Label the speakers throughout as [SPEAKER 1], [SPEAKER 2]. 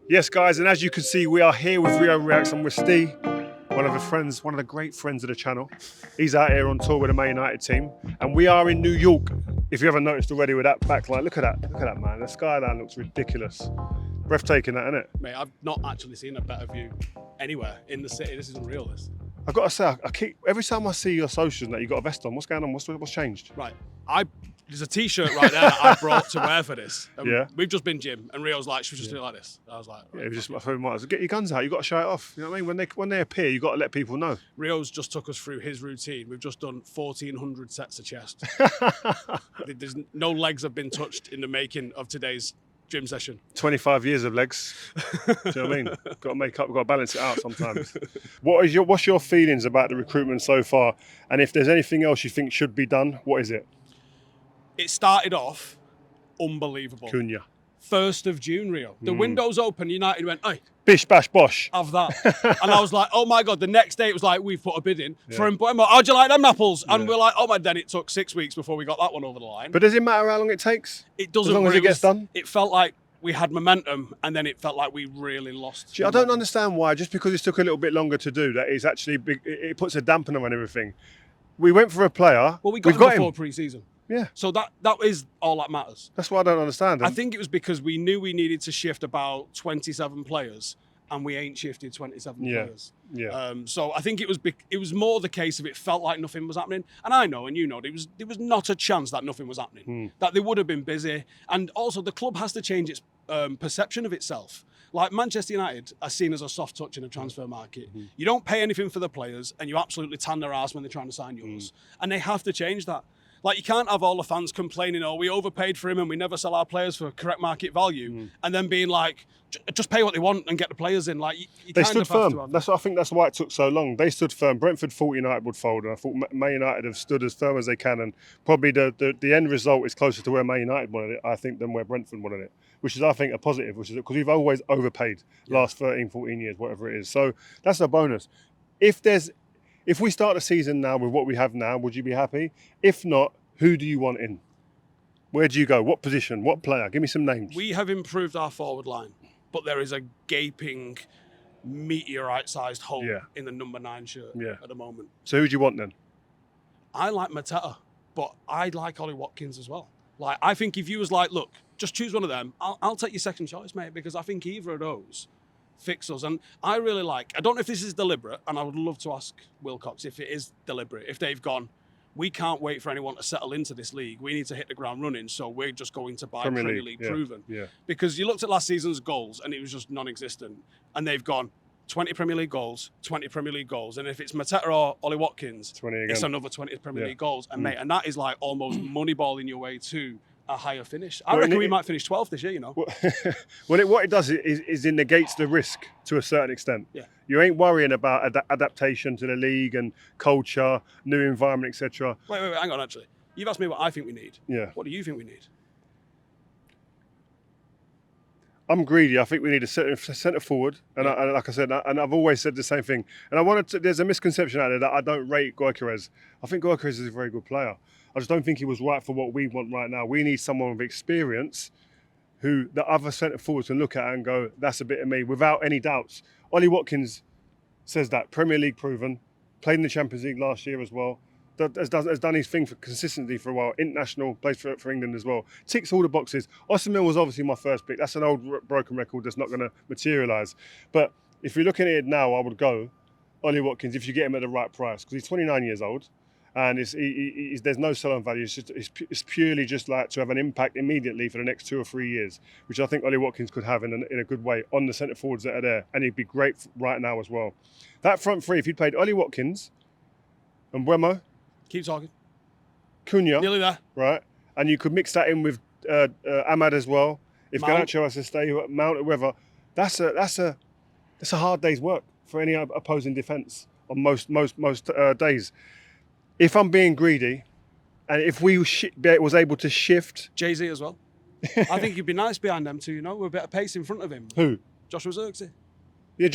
[SPEAKER 1] Yes, guys, and as you can see, we are here with Rio Reacts and with Ste, one of the great friends of the channel. He's out here on tour with the Man United team, and we are in New York. If you haven't noticed already with that backline, look at that, man. The skyline looks ridiculous. Breathtaking, that, isn't it?
[SPEAKER 2] Mate, I've not actually seen a better view anywhere in the city. This is unreal, this.
[SPEAKER 1] I've got to say, every time I see your socials that you got a vest on, what's going on? What's changed?
[SPEAKER 2] Right, there's a t-shirt right there that I brought to wear for this.
[SPEAKER 1] Yeah.
[SPEAKER 2] We've just been gym, and Rio's like, should we just do it like this? I was like, right,
[SPEAKER 1] Yeah, just I thought we might as well get your guns out. You got to show it off. You know what I mean? When they appear, you got to let people know.
[SPEAKER 2] Rio's just took us through his routine. We've just done 1,400 sets of chest. There's no legs have been touched in the making of today's gym session.
[SPEAKER 1] 25 years of legs. Do you know what I mean? Got to make up, got to balance it out sometimes. What's your feelings about the recruitment so far? And if there's anything else you think should be done, what is it?
[SPEAKER 2] It started off unbelievable.
[SPEAKER 1] Cunha.
[SPEAKER 2] 1st of June, Rio. The window's open, United went, hey,
[SPEAKER 1] Bish, bash, bosh.
[SPEAKER 2] have that. And I was like, oh my God, the next day it was like, we've put a bid in for Mbeumo. How'd you like them apples? And we're like, oh my, then it took 6 weeks before we got that one over the line.
[SPEAKER 1] But does it matter how long it takes?
[SPEAKER 2] It doesn't.
[SPEAKER 1] As long as it gets done?
[SPEAKER 2] It felt like we had momentum, and then it felt like we really lost.
[SPEAKER 1] Gee, I don't understand why, just because it took a little bit longer to do, that is actually big, it puts a dampener on everything. We went for a player.
[SPEAKER 2] Well, we got him before pre-season.
[SPEAKER 1] Yeah.
[SPEAKER 2] So that is all that matters.
[SPEAKER 1] That's what I don't understand.
[SPEAKER 2] I think it was because we knew we needed to shift about 27 players, and we ain't shifted 27 players.
[SPEAKER 1] Yeah.
[SPEAKER 2] So I think it was more the case of it felt like nothing was happening. And I know, and you know, there was not a chance that nothing was happening, that they would have been busy. And also the club has to change its perception of itself. Like Manchester United are seen as a soft touch in a transfer market. You don't pay anything for the players, and you absolutely tan their ass when they're trying to sign yours. And they have to change that. Like, you can't have all the fans complaining, oh, we overpaid for him and we never sell our players for correct market value, and then being like, just pay what they want and get the players in. Like, you
[SPEAKER 1] they
[SPEAKER 2] kind
[SPEAKER 1] stood
[SPEAKER 2] of have
[SPEAKER 1] firm.
[SPEAKER 2] to have
[SPEAKER 1] I think that's why it took so long. They stood firm. Brentford thought United would fold, and I thought Man United have stood as firm as they can. And probably the end result is closer to where Man United wanted it, I think, than where Brentford wanted it, which is, I think, a positive, which is because we've always overpaid last 13, 14 years, whatever it is. So that's a bonus. If we start the season now with what we have now, would you be happy? If not, who do you want in? Where do you go? What position? What player? Give me some names.
[SPEAKER 2] We have improved our forward line, but there is a gaping meteorite-sized hole in the number 9 shirt at the moment.
[SPEAKER 1] So who do you want then?
[SPEAKER 2] I like Mateta, but I like Ollie Watkins as well. Like, I think if you was like, look, just choose one of them, I'll take your second choice, mate, because I think either of those fix us. And I really like, I don't know if this is deliberate, and I would love to ask Wilcox if it is deliberate, if they've gone, we can't wait for anyone to settle into this league. We need to hit the ground running, so we're just going to buy Premier League proven. Yeah. Because you looked at last season's goals, and it was just non-existent. And they've gone 20 Premier League goals, 20 Premier League goals. And if it's Mateta or Ollie Watkins, 20 again. It's another 20 Premier League goals. And mate, and that is like almost moneyballing your way to a higher finish. I reckon we might finish 12th this year, you know.
[SPEAKER 1] What it does is it negates the risk to a certain extent.
[SPEAKER 2] Yeah.
[SPEAKER 1] You ain't worrying about adaptation to the league and culture, new environment, etc.
[SPEAKER 2] Wait, hang on, actually. You've asked me what I think we need.
[SPEAKER 1] Yeah.
[SPEAKER 2] What do you think we need?
[SPEAKER 1] I'm greedy. I think we need a centre forward, and like I said, and I've always said the same thing. And there's a misconception out there that I don't rate Gyökeres. I think Gyökeres is a very good player. I just don't think he was right for what we want right now. We need someone with experience who the other centre forwards can look at and go, that's a bit of me, without any doubts. Ollie Watkins says that, Premier League proven, played in the Champions League last year as well, has done his thing for consistency for a while, international, plays for England as well. Ticks all the boxes. Osimhen was obviously my first pick. That's an old broken record that's not going to materialise. But if you're looking at it now, I would go Ollie Watkins if you get him at the right price, because he's 29 years old. And there's no sell-on value. It's purely just like to have an impact immediately for the next 2 or 3 years, which I think Ollie Watkins could have in a good way on the centre forwards that are there, and he'd be great right now as well. That front three, if you'd played Ollie Watkins, Mbeumo,
[SPEAKER 2] keep talking,
[SPEAKER 1] Cunha,
[SPEAKER 2] nearly there,
[SPEAKER 1] right, and you could mix that in with Ahmad as well. If Garnacho has to stay, Mount, whoever, that's a hard day's work for any opposing defence on most days. If I'm being greedy, and if we was able to shift...
[SPEAKER 2] Jay-Z as well. I think he'd be nice behind them too, you know, with a bit of pace in front of him.
[SPEAKER 1] Who?
[SPEAKER 2] Joshua Zirkzee.
[SPEAKER 1] Yeah,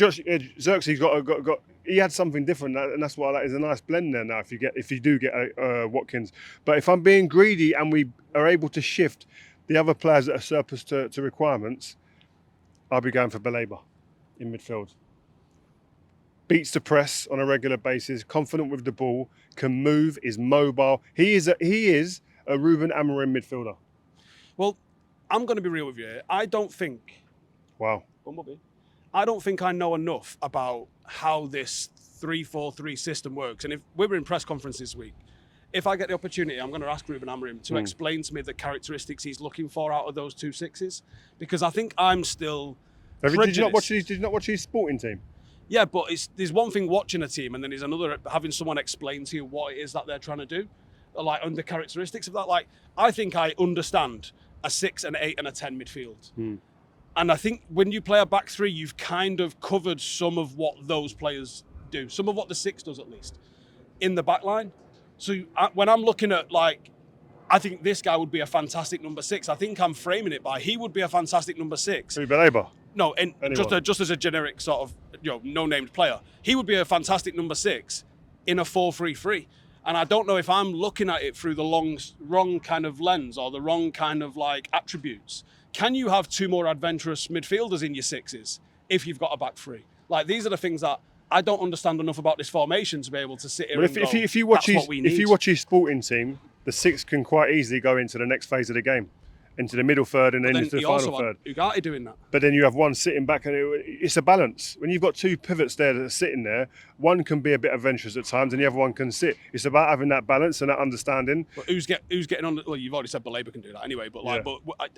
[SPEAKER 1] Xerxes got. He had something different, and that's why that is a nice blend there now. If you do get Watkins, but if I'm being greedy and we are able to shift the other players that are surplus to requirements, I'll be going for Baleba in midfield. Beats the press on a regular basis, confident with the ball, can move, is mobile. He is a Ruben Amorim midfielder.
[SPEAKER 2] Well, I'm going to be real with you here. I don't think I know enough about how this 3-4-3 system works. And if we were in press conference this week, if I get the opportunity, I'm going to ask Ruben Amorim to explain to me the characteristics he's looking for out of those two sixes, because I think I'm still
[SPEAKER 1] Did you not watch his sporting team?
[SPEAKER 2] Yeah, but there's one thing watching a team, and then there's another having someone explain to you what it is that they're trying to do, like under characteristics of that. Like, I think I understand a 6, an 8, and a 10 midfield. And I think when you play a back three, you've kind of covered some of what those players do, some of what the 6 does at least, in the back line. So when I'm looking at, like, I think this guy would be a fantastic number 6. I think I'm framing it by he would be a fantastic number 6.
[SPEAKER 1] Baleba.
[SPEAKER 2] No, and just as a generic sort of, no-named player, he would be a fantastic number 6 in a 4-3-3. And I don't know if I'm looking at it through the wrong kind of lens or the wrong kind of like attributes. Can you have 2 more adventurous midfielders in your 6s if you've got a back three? Like, these are the things that I don't understand enough about this formation to be able to sit here and go,
[SPEAKER 1] if you watch
[SPEAKER 2] that's what we need.
[SPEAKER 1] If you watch his sporting team, the 6 can quite easily go into the next phase of the game, into the middle third and then into the final third.
[SPEAKER 2] Ugarte doing that.
[SPEAKER 1] But then you have one sitting back, and it's a balance. When you've got 2 pivots there that are sitting there, one can be a bit adventurous at times, and the other one can sit. It's about having that balance and that understanding.
[SPEAKER 2] But who's getting on? Well, you've already said Baleba can do that anyway. But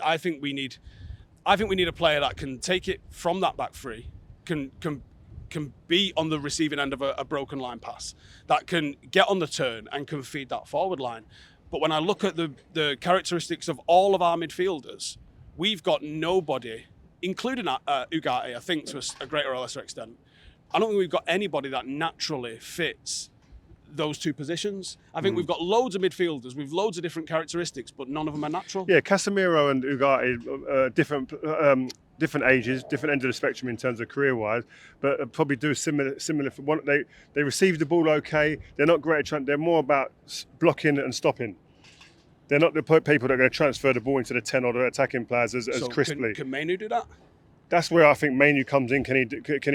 [SPEAKER 2] I think we need a player that can take it from that back three, can be on the receiving end of a broken line pass, that can get on the turn and can feed that forward line. But when I look at the characteristics of all of our midfielders, we've got nobody, including Ugarte, I think to a greater or lesser extent. I don't think we've got anybody that naturally fits those 2 positions. I think we've got loads of midfielders with loads of different characteristics, but none of them are natural.
[SPEAKER 1] Yeah, Casemiro and Ugarte, different ages, different end of the spectrum in terms of career-wise, but probably do similar. They receive the ball okay. They're not great at they're more about blocking and stopping. They're not the people that are going to transfer the ball into the 10 or the attacking players as crisply.
[SPEAKER 2] Can Mainoo do that?
[SPEAKER 1] That's where I think Mainoo comes in. Can he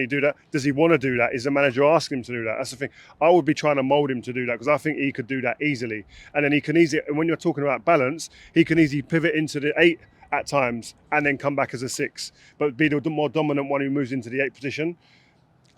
[SPEAKER 1] do that? Does he want to do that? Is the manager asking him to do that? That's the thing. I would be trying to mould him to do that, because I think he could do that easily. And then he can easily, and when you're talking about balance, he can easily pivot into the 8 at times and then come back as a 6, but be the more dominant one who moves into the 8 position.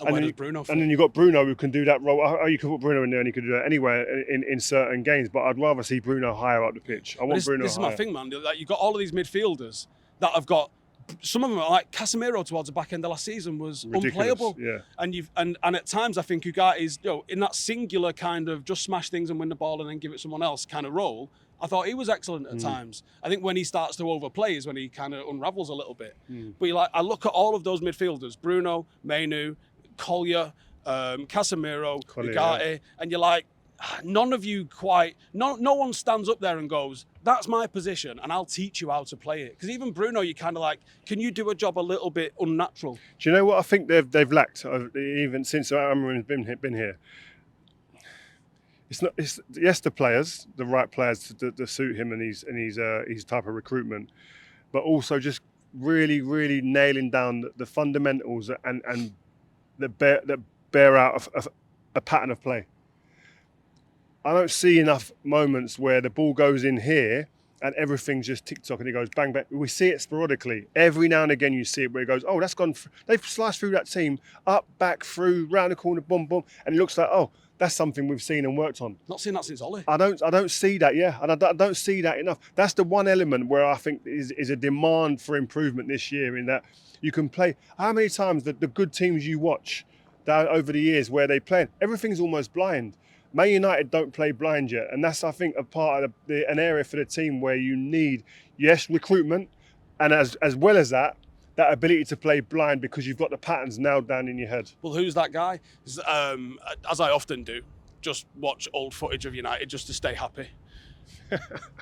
[SPEAKER 2] And then Bruno.
[SPEAKER 1] And then you've got Bruno who can do that role. You can put Bruno in there and he can do that anywhere in certain games, but I'd rather see Bruno higher up the pitch. Bruno higher.
[SPEAKER 2] This is my thing, man. Like, you've got all of these midfielders that have got, some of them are like Casemiro towards the back end of last season was ridiculous, unplayable.
[SPEAKER 1] Yeah.
[SPEAKER 2] And at times I think Ugarte is, in that singular kind of just smash things and win the ball and then give it someone else kind of role. I thought he was excellent at times. I think when he starts to overplay is when he kind of unravels a little bit. But I look at all of those midfielders, Bruno, Mainoo, Collier, Casemiro, Ugarte, and you're like, none of you quite, no one stands up there and goes, that's my position and I'll teach you how to play it. Because even Bruno, you kind of like, can you do a job a little bit unnatural?
[SPEAKER 1] Do you know what I think they've lacked even since Amorim's been here? It's the players, the right players to suit him and his type of recruitment, but also just really, really nailing down the fundamentals and that bear out a pattern of play. I don't see enough moments where the ball goes in here and everything's just tick-tock and it goes bang, bang. We see it sporadically. Every now and again you see it where it goes, oh, that's gone. They've sliced through that team, up, back, through, round the corner, boom, boom. And it looks like, oh, that's something we've seen and worked on.
[SPEAKER 2] Not seen that since Ollie.
[SPEAKER 1] I don't see that, yeah. And I don't see that enough. That's the one element where I think is a demand for improvement this year, in that you can play. How many times the good teams you watch down over the years where they play, everything's almost blind. Man United don't play blind yet, and that's, I think, a part of an area for the team where you need, yes, recruitment, and as well as that ability to play blind, because you've got the patterns nailed down in your head.
[SPEAKER 2] Well, who's that guy? As I often do, just watch old footage of United just to stay happy.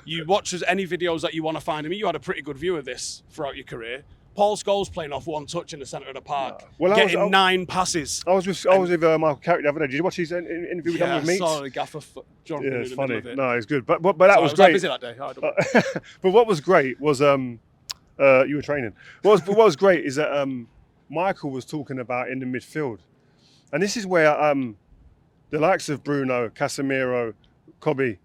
[SPEAKER 2] You watch any videos that you want to find. I mean, you had a pretty good view of this throughout your career. Paul Scholes playing off one touch in the centre of the park, getting 9 passes.
[SPEAKER 1] I was with Michael Carrick the other day. Did you watch his interview with
[SPEAKER 2] I
[SPEAKER 1] Meats?
[SPEAKER 2] saw the gaffer John.
[SPEAKER 1] Yeah, it's funny.
[SPEAKER 2] It.
[SPEAKER 1] No, it's good. But that was
[SPEAKER 2] I
[SPEAKER 1] great.
[SPEAKER 2] busy that day.
[SPEAKER 1] But what was great was You were training. What was great is that Michael was talking about in the midfield, and this is where the likes of Bruno, Casemiro, Kobbie,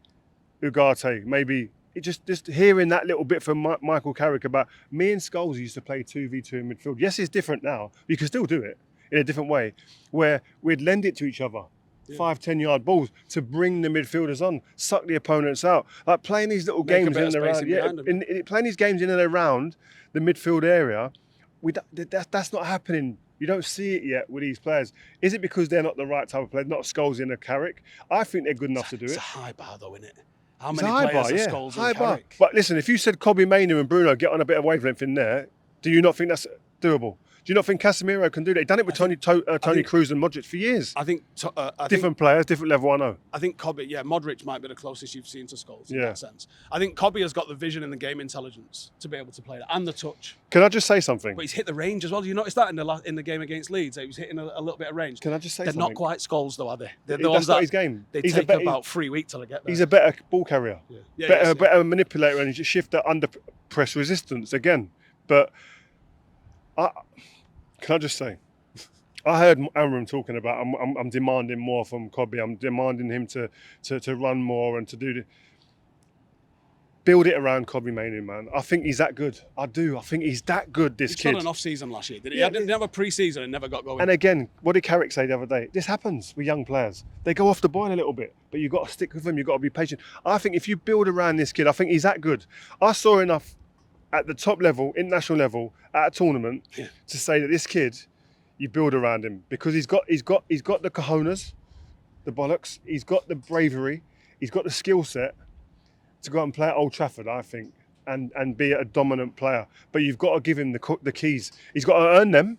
[SPEAKER 1] Ugarte, maybe just hearing that little bit from Michael Carrick about me and Scholes used to play 2v2 in midfield. Yes, it's different now. You can still do it in a different way, where we'd lend it to each other. 5-10 yard balls to bring the midfielders on, suck the opponents out, like playing these little games in and around. Playing these games in and around the midfield area, that's not happening. You don't see it yet with these players. Is it because they're not the right type of player, not Scholes and a Carrick? I think they're good enough to do it.
[SPEAKER 2] It's a high bar, though, isn't it? How many players are Scholes and Carrick?
[SPEAKER 1] But listen, if you said Kobbie Mainoo and Bruno get on a bit of wavelength in there, do you not think that's doable? Do you not think Casemiro can do that? He's done it with Tony Kroos and Modric for years.
[SPEAKER 2] I think
[SPEAKER 1] different players, different level. I know.
[SPEAKER 2] I think Kobbie, Modric might be the closest you've seen to Scholes in that sense. I think Kobbie has got the vision and the game intelligence to be able to play that, and the touch.
[SPEAKER 1] Can I just say something?
[SPEAKER 2] But he's hit the range as well. Did you notice that in the game against Leeds? He was hitting a little bit of range.
[SPEAKER 1] Can I just say
[SPEAKER 2] They're
[SPEAKER 1] something?
[SPEAKER 2] not quite Scholes though, are they? They're the
[SPEAKER 1] That's
[SPEAKER 2] ones
[SPEAKER 1] not
[SPEAKER 2] that
[SPEAKER 1] his game.
[SPEAKER 2] They take about 3 weeks till they get there.
[SPEAKER 1] He's a better ball carrier, better manipulator, and just shift that under press resistance again. But can I just say? I heard Amorim talking about I'm demanding more from Kobbie. I'm demanding him to run more and to build it around Kobbie Mainoo, man. I think he's that good. I do. I think he's that good, this kid.
[SPEAKER 2] He had an off-season last year, didn't he? He didn't have a pre-season and never got going.
[SPEAKER 1] And again, what did Carrick say the other day? This happens with young players. They go off the boil a little bit, but you've got to stick with them. You've got to be patient. I think if you build around this kid, I think he's that good. I saw enough at the top level, international level, at a tournament, to say that this kid, you build around him because he's got the cojones, the bollocks. He's got the bravery. He's got the skill set to go out and play at Old Trafford, I think, and be a dominant player. But you've got to give him the keys. He's got to earn them.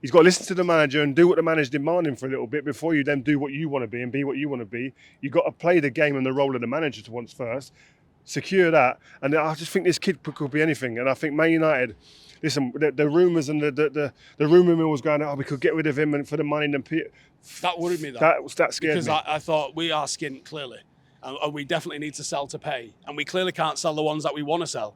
[SPEAKER 1] He's got to listen to the manager and do what the manager's demanding for a little bit before you then do what you want to be and be what you want to be. You've got to play the game and the role of the manager once first. Secure that, and I just think this kid could be anything. And I think Man United. Listen, the rumours and the rumour mill was going, we could get rid of him and for the money.
[SPEAKER 2] That worried me, though.
[SPEAKER 1] That scared me.
[SPEAKER 2] Because I thought we are skint, clearly. And we definitely need to sell to pay. And we clearly can't sell the ones that we want to sell.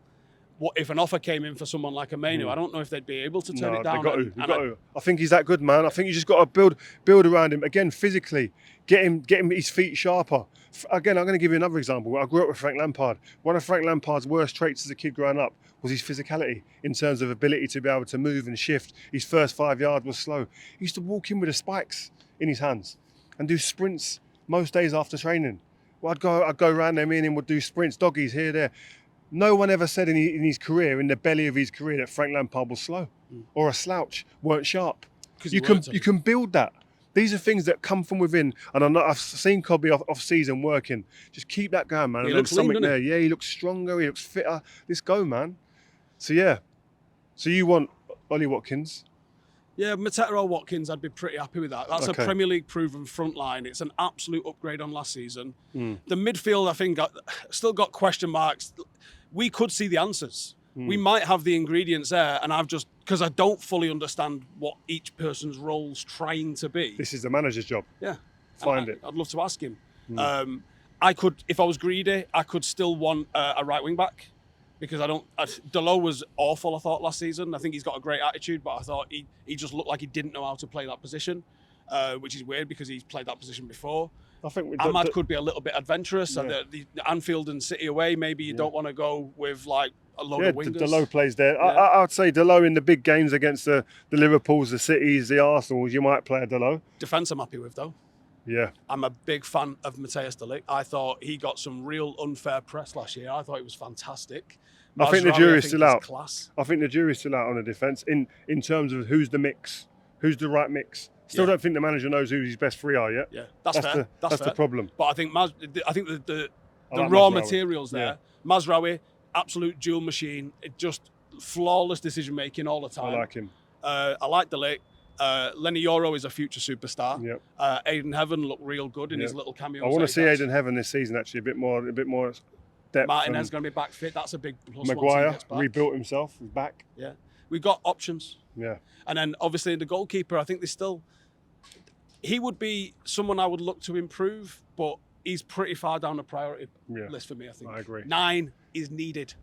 [SPEAKER 2] What if an offer came in for someone like a Mainoo? I don't know if they'd be able to turn it down.
[SPEAKER 1] They've got to. I think he's that good, man. I think you just got to build around him. Again, physically, get him his feet sharper. Again, I'm going to give you another example. I grew up with Frank Lampard. One of Frank Lampard's worst traits as a kid growing up was his physicality in terms of ability to be able to move and shift. His first 5 yards was slow. He used to walk in with the spikes in his hands and do sprints most days after training. Well, I'd go around there, me and him would do sprints, doggies here, there. No one ever said in his career, in the belly of his career, that Frank Lampard was slow or a slouch, weren't sharp. You can build that. These are things that come from within, and I've seen Kobbie off season working. Just keep that going, man.
[SPEAKER 2] He looks lean, doesn't he?
[SPEAKER 1] Yeah, he looks stronger. He looks fitter. Let's go, man. So you want Ollie Watkins?
[SPEAKER 2] Yeah, Mateta or Watkins, I'd be pretty happy with that. That's a Premier League proven front line. It's an absolute upgrade on last season. The midfield, I think, still got question marks. We could see the answers. We might have the ingredients there, and because I don't fully understand what each person's role's trying to be.
[SPEAKER 1] This is the manager's job.
[SPEAKER 2] Yeah.
[SPEAKER 1] Find it.
[SPEAKER 2] I'd love to ask him. I could, if I was greedy, I could still want a right wing back. Because Dalot was awful, I thought, last season. I think he's got a great attitude, but I thought he just looked like he didn't know how to play that position, which is weird because he's played that position before.
[SPEAKER 1] I think
[SPEAKER 2] Ahmad could be a little bit adventurous. Yeah. The Anfield and City away, maybe you don't want to go with like a load of wingers.
[SPEAKER 1] Dalot plays there. Yeah. I'd say Dalot in the big games against the Liverpools, the Cities, the Arsenals, you might play a Dalot.
[SPEAKER 2] Defence I'm happy with, though.
[SPEAKER 1] Yeah.
[SPEAKER 2] I'm a big fan of Matthijs de Ligt. I thought he got some real unfair press last year. I thought he was fantastic.
[SPEAKER 1] I think the jury's still out. I think the jury's still out on the defence in terms of who's the mix, who's the right mix. Still don't think the manager knows who his best three are yet.
[SPEAKER 2] Yeah, that's fair.
[SPEAKER 1] That's the problem.
[SPEAKER 2] But I think the raw materials there. Yeah. Mazraoui, absolute dual machine. It just flawless decision making all the time.
[SPEAKER 1] I like him.
[SPEAKER 2] I like de Ligt. Lenny Yoro is a future superstar.
[SPEAKER 1] Yep.
[SPEAKER 2] Aiden Heaven looked real good in his little cameo.
[SPEAKER 1] I want to see Aiden Heaven this season actually a bit more depth.
[SPEAKER 2] Martinez going to be back fit. That's a big plus.
[SPEAKER 1] Maguire rebuilt himself. He's back.
[SPEAKER 2] Yeah, we've got options.
[SPEAKER 1] Yeah,
[SPEAKER 2] and then obviously the goalkeeper. I think there's still. He would be someone I would look to improve, but he's pretty far down the priority list for me. I think.
[SPEAKER 1] I agree.
[SPEAKER 2] 9 is needed.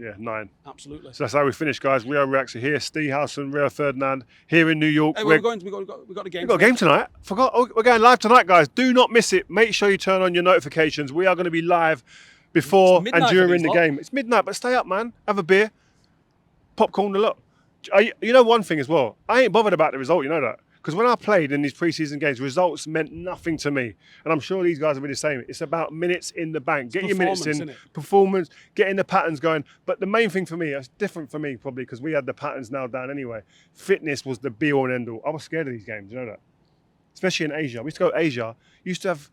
[SPEAKER 1] Yeah, 9.
[SPEAKER 2] Absolutely.
[SPEAKER 1] So that's how we finish, guys. Rio Reacts are here. Ste, Howson, Rio Ferdinand here in New York.
[SPEAKER 2] Hey, we got a game.
[SPEAKER 1] We've got a game tonight. Forgot. Oh, we're going live tonight, guys. Do not miss it. Make sure you turn on your notifications. We are going to be live before and during the game. It's midnight, but stay up, man. Have a beer, popcorn, a lot. You know one thing as well. I ain't bothered about the result. You know that. Because when I played in these preseason games, results meant nothing to me. And I'm sure these guys will be the same. It's about minutes in the bank. Get your minutes in, performance, getting the patterns going. But the main thing for me, it's different for me probably because we had the patterns nailed down anyway. Fitness was the be all and end all. I was scared of these games, you know that? Especially in Asia. We used to go to Asia, used to have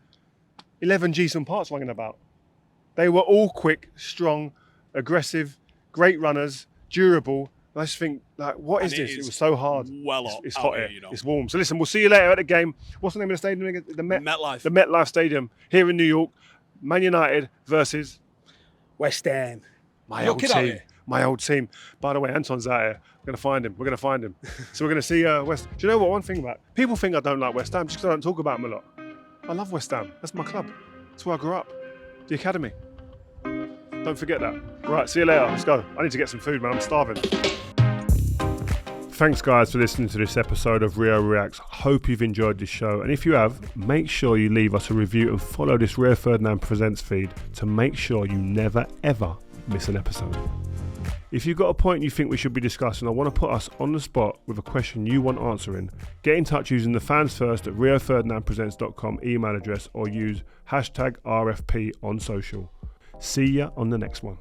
[SPEAKER 1] 11 G-some parts running about. They were all quick, strong, aggressive, great runners, durable. I just think, like, what is this? It was so hard. It's hot here. It's warm. So listen, we'll see you later at the game. What's the name of the stadium again?
[SPEAKER 2] MetLife.
[SPEAKER 1] The MetLife Stadium here in New York. Man United versus
[SPEAKER 2] West Ham.
[SPEAKER 1] My old team. My old team. By the way, Anton's out here. We're going to find him. So we're going to see West. Do you know what? One thing about people think I don't like West Ham just because I don't talk about them a lot. I love West Ham. That's my club. That's where I grew up. The academy. Don't forget that. Right, see you later. Let's go. I need to get some food, man. I'm starving. Thanks, guys, for listening to this episode of Rio Reacts. Hope you've enjoyed this show. And if you have, make sure you leave us a review and follow this Rio Ferdinand Presents feed to make sure you never, ever miss an episode. If you've got a point you think we should be discussing or want to put us on the spot with a question you want answering, get in touch using the fansfirst at rioferdinandpresents.com email address or use #RFP on social. See ya on the next one.